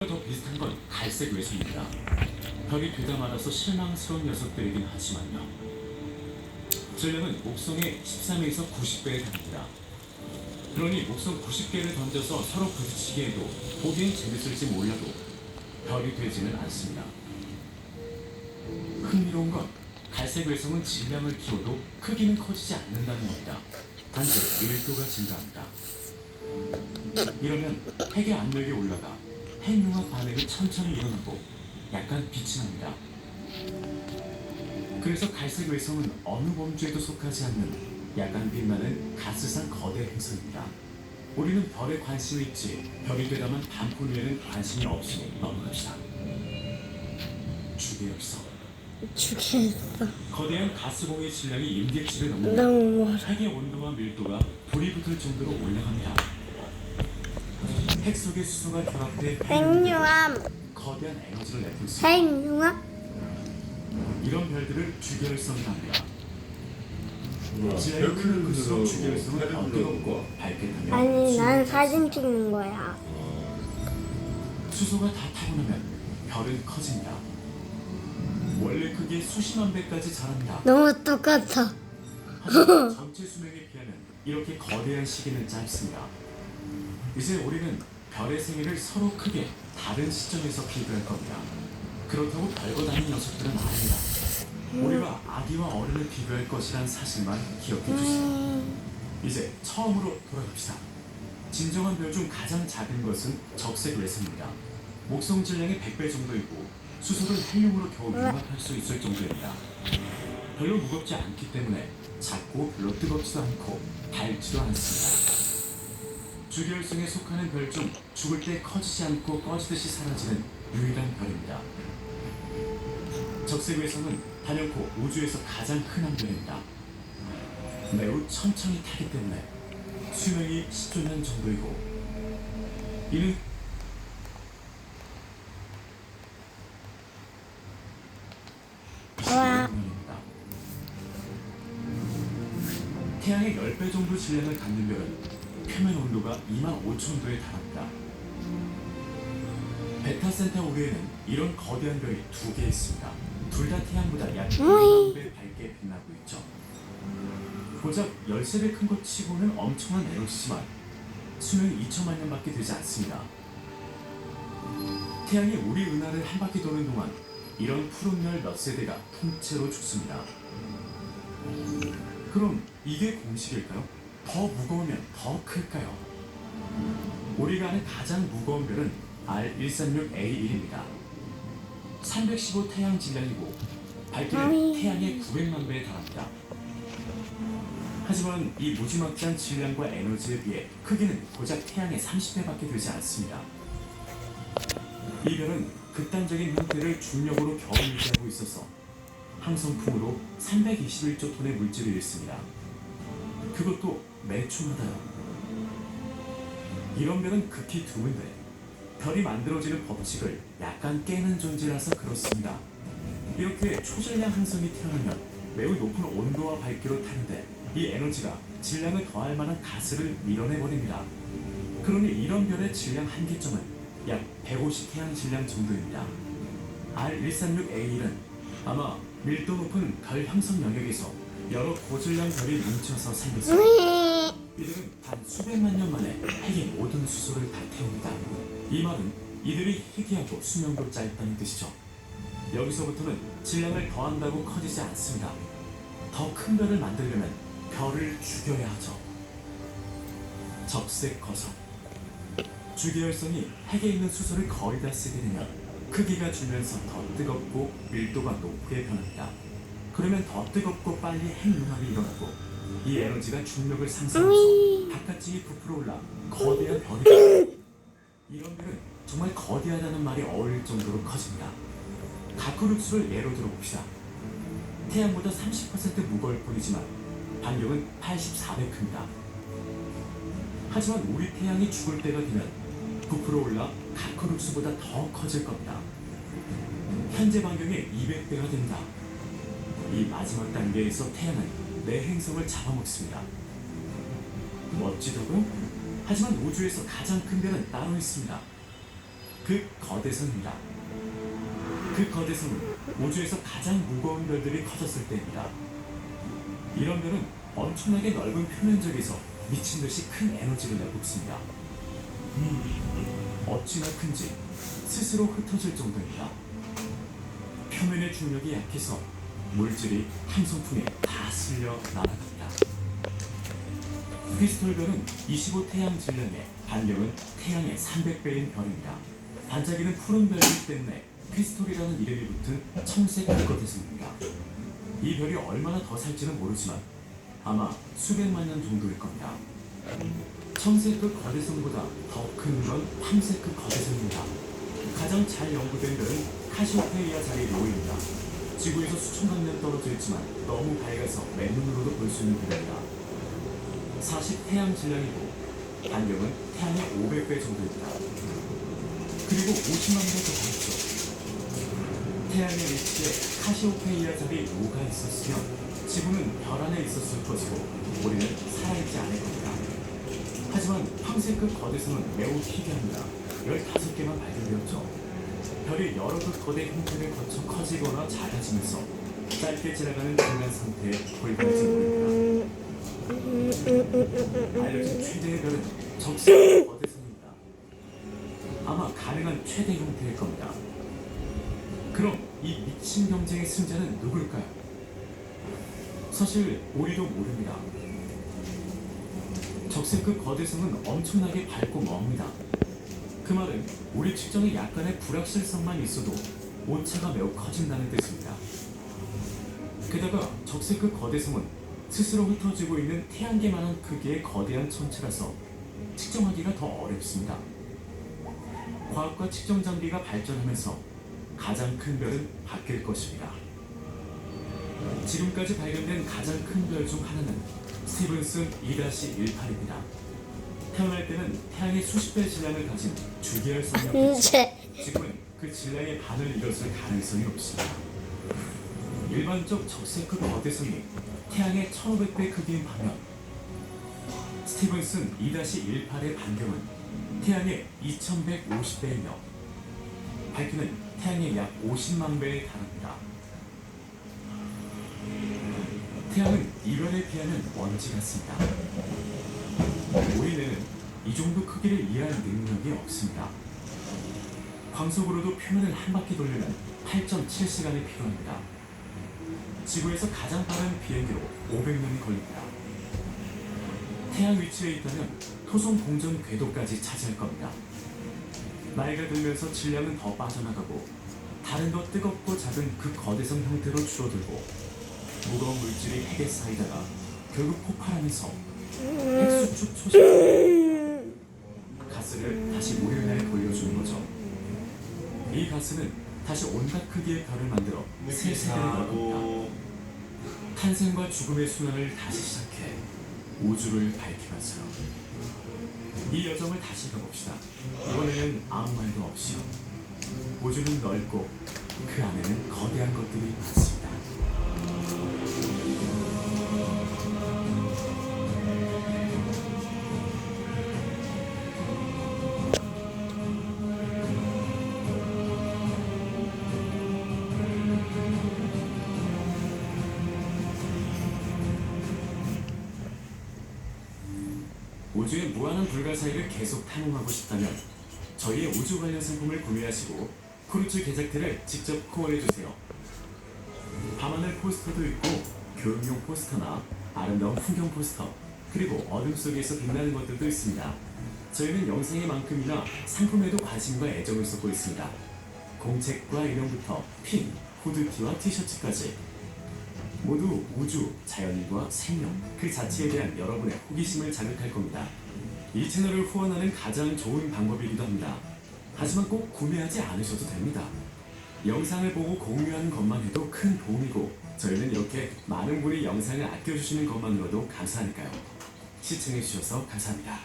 더 비슷한 건 갈색 외손입니다. 벽이 되다 말아서 실망스러운 녀석들이긴 하지만요. 전략은 목성의 13에서 90배에 달합니다. 그러니 목성 90개를 던져서 서로 부딪히게 해도 보기엔 재밌을지 몰라도 별이 되지는 않습니다. 흥미로운 건 갈색 외성은 질량을 키워도 크기는 커지지 않는다는 겁니다. 단지 밀도가 증가합니다. 이러면 핵의 압력이 올라가 핵융합 반응이 천천히 일어나고 약간 빛이 납니다. 그래서 갈색 외성은 어느 범주에도 속하지 않는 약간 빛나는 가스산 거대 행성입니다. 우리는 별에 관심이 있지 별이 되다만 단풍 위에는 관심이 없으니 넘어갑시다. 주계열성. 죽겠어. 거대한 가스공의 질량이 임계치를 넘는다. 너무 멀어. 핵의 온도와 밀도가 불이 붙을 정도로 올라갑니다. 핵 속의 수소가 결합돼 핵융합. 거대한 에너지를 내뿜고 있습니다. 핵융합. 이런 별들을 주계열성이라 합니다. 질량이 큰 클수록 주계열성은 더 뜨겁고 밝게 타며 아니, 난 사진 찍는 거야. 수소가 다 타고 나면 별은 커집니다. 원래 크기의 수십만 배까지 자랍니다. 너무 똑같아. 하지만 전체 수명에 비하면 이렇게 거대한 시기는 짧습니다. 이제 우리는 별의 생일을 서로 크게 다른 시점에서 비교할 겁니다. 그렇다고 별거 아닌 녀석들은 아닙니다. 우리가 아기와 어른을 비교할 것이란 사실만 기억해 주세요. 이제 처음으로 돌아갑시다. 진정한 별 중 가장 작은 것은 적색 외성입니다. 목성 질량의 100배 정도이고 수소를 헬륨으로 겨우 융합할 수 있을 정도입니다. 별로 무겁지 않기 때문에 작고 별로 뜨겁지도 않고 밝지도 않습니다. 주계열성에 속하는 별 중 죽을 때 커지지 않고 꺼지듯이 사라지는 유일한 별입니다. 적색 외성은 단연코 우주에서 가장 흔한 별입니다. 매우 천천히 타기 때문에 수명이 10조 년 정도이고 이는 와. 태양의 10배 정도 질량을 갖는 별은 표면 온도가 25,000도에 달합니다. 베타 센타우르에는 이런 거대한 별이 2개 있습니다. 둘 다 태양보다 약 1만 배 밝게 빛나고 있죠. 고작 13배 큰 것 치고는 엄청난 에너지지만 수명이 2천만 년밖에 되지 않습니다. 태양이 우리 은하를 한 바퀴 도는 동안 이런 푸른 별 몇 세대가 통째로 죽습니다. 그럼 이게 공식일까요? 더 무거우면 더 클까요? 우리가 아는 가장 무거운 별은 R136A1입니다. 315 태양 질량이고 밝기는 태양의 900만 배에 달합니다. 하지만 이 무지막지한 질량과 에너지에 비해 크기는 고작 태양의 30배밖에 되지 않습니다. 이 별은 극단적인 형태를 중력으로 겨우 유지하고 있어서 항성풍으로 321조 톤의 물질을 잃습니다. 그것도 매초마다요. 이런 별은 극히 드문데 별이 만들어지는 법칙을 약간 깨는 존재라서 그렇습니다. 이렇게 초질량 항성이 태어나면 매우 높은 온도와 밝기로 타는데 이 에너지가 질량을 더할 만한 가스를 밀어내버립니다. 그러니 이런 별의 질량 한계점은 약 150 태양 질량 정도입니다. R136A1은 아마 밀도 높은 별 형성 영역에서 여러 고질량 별이 뭉쳐서 생겼습니다. 이들은 단 수백만 년 만에 핵의 모든 수소를 다 태웁니다. 이 말은 이들이 희귀하고 수명도 짧다는 뜻이죠. 여기서부터는 질량을 더한다고 커지지 않습니다. 더 큰 별을 만들려면 별을 죽여야 하죠. 적색 거성. 주계열성이 핵에 있는 수소를 거의 다 쓰게 되면 크기가 줄면서 더 뜨겁고 밀도가 높게 변합니다. 그러면 더 뜨겁고 빨리 핵융합이 일어나고 이 에너지가 중력을 상승하면서 바깥쪽이 부풀어 올라 거대한 별이 됩니다. 이런 별은 정말 거대하다는 말이 어울릴 정도로 커집니다. 가쿠룩스를 예로 들어봅시다. 태양보다 30% 무거울 뿐이지만 반경은 84배 큽니다. 하지만 우리 태양이 죽을 때가 되면 부풀어 올라 가쿠룩스보다 더 커질 겁니다. 현재 반경의 200배가 됩니다. 이 마지막 단계에서 태양은 내 행성을 잡아먹습니다. 멋지다고요? 하지만 우주에서 가장 큰 별은 따로 있습니다. 그 거대성입니다. 그 거대성은 우주에서 가장 무거운 별들이 커졌을 때입니다. 이런 별은 엄청나게 넓은 표면적에서 미친 듯이 큰 에너지를 내뿜습니다. 어찌나 큰지 스스로 흩어질 정도입니다. 표면의 중력이 약해서 물질이 함선풍에 다 쓸려 날아갑니다. 크리스톨별은 25태양 질량의 반경은 태양의 300배인 별입니다. 반짝이는 푸른 별이기 때문에 크리스톨이라는 이름이 붙은 청색 불거대성입니다. 이 별이 얼마나 더 살지는 모르지만 아마 수백만 년 정도일 겁니다. 청색급 거대성보다 더 큰 건 황색급 거대성입니다. 가장 잘 연구된 별은 카시오페이아 자리 로우입니다. 지구에서 수천만 년 떨어져 있지만 너무 밝아서 맨눈으로도 볼 수 있는 별입니다. 40태양 질량이고 반경은 태양의 500배 정도입니다. 그리고 50만 배 더 밝죠. 태양의 위치에 카시오페이아 자리 로우가 있었으면 지구는 별 안에 있었을 것이고 우리는 살아있지 않을 겁니다. 하지만 황색급 거대성은 매우 희귀합니다. 15개만 발견되었죠. 별이 여러 그 거대 형태를 거쳐 커지거나 작아지면서 짧게 지나가는 중간 상태의 불광색입니다. 알려진 최대의 별은 적색 거대성입니다. 아마 가능한 최대 형태일 겁니다. 그럼 이 미친 경쟁의 승자는 누굴까요? 사실 우리도 모릅니다. 적색급 거대성은 엄청나게 밝고 멉니다. 그 말은 우리 측정에 약간의 불확실성만 있어도 오차가 매우 커진다는 뜻입니다. 게다가 적색급 거대성은 스스로 흩어지고 있는 태양계만한 크기의 거대한 천체라서 측정하기가 더 어렵습니다. 과학과 측정 장비가 발전하면서 가장 큰 별은 바뀔 것입니다. 지금까지 발견된 가장 큰 별 중 하나는 스티븐슨 2-18입니다. 태어날 때는 태양의 수십 배 질량을 가진 주계열성이었겠지만 지금은 그 질량의 반을 이뤘을 가능성이 높습니다. 일반적 적색급 거대성이 태양의 1500배 크기인 반면 스티븐슨 2-18의 반경은 태양의 2150배이며 밝기는 태양의 약 50만 배에 달합니다. 태양은 이별에 비하면 먼지 같습니다. 우리는 이 정도 크기를 이해할 능력이 없습니다. 광속으로도 표면을 한 바퀴 돌려면 8.7시간이 필요합니다. 지구에서 가장 빠른 비행기로 500년이 걸립니다. 태양 위치에 있다면 토성 공전 궤도까지 차지할 겁니다. 나이가 들면서 질량은 더 빠져나가고 다른 더 뜨겁고 작은 그 거대성 형태로 줄어들고 무거운 물질이 핵에 쌓이다가 결국 폭발하면서 핵수축 초식 가스를 다시 모래에 돌려주는 거죠. 이 가스는 다시 온갖 크기의 별을 만들어 새 세계를 넓힙니다. 탄생과 죽음의 순환을 다시 시작해 우주를 밝히면서요. 이 여정을 다시 가봅시다. 이번에는 아무 말도 없이요. 우주는 넓고 그 안에는 거대한 것들이 많습니다. 우주의 무한한 불가사의를 계속 탐험하고 싶다면 저희의 우주 관련 상품을 구매하시고 크루즈 계작들을 직접 후원해주세요. 밤하늘 포스터도 있고 교육용 포스터나 아름다운 풍경 포스터 그리고 어둠 속에서 빛나는 것들도 있습니다. 저희는 영상의 만큼이나 상품에도 관심과 애정을 쏟고 있습니다. 공책과 인형부터 핀, 후드티와 티셔츠까지 모두 우주, 자연과 생명 그 자체에 대한 여러분의 호기심을 자극할 겁니다. 이 채널을 후원하는 가장 좋은 방법이기도 합니다. 하지만 꼭 구매하지 않으셔도 됩니다. 영상을 보고 공유하는 것만 해도 큰 도움이고 저희는 이렇게 많은 분이 영상을 아껴주시는 것만으로도 감사하니까요. 시청해주셔서 감사합니다.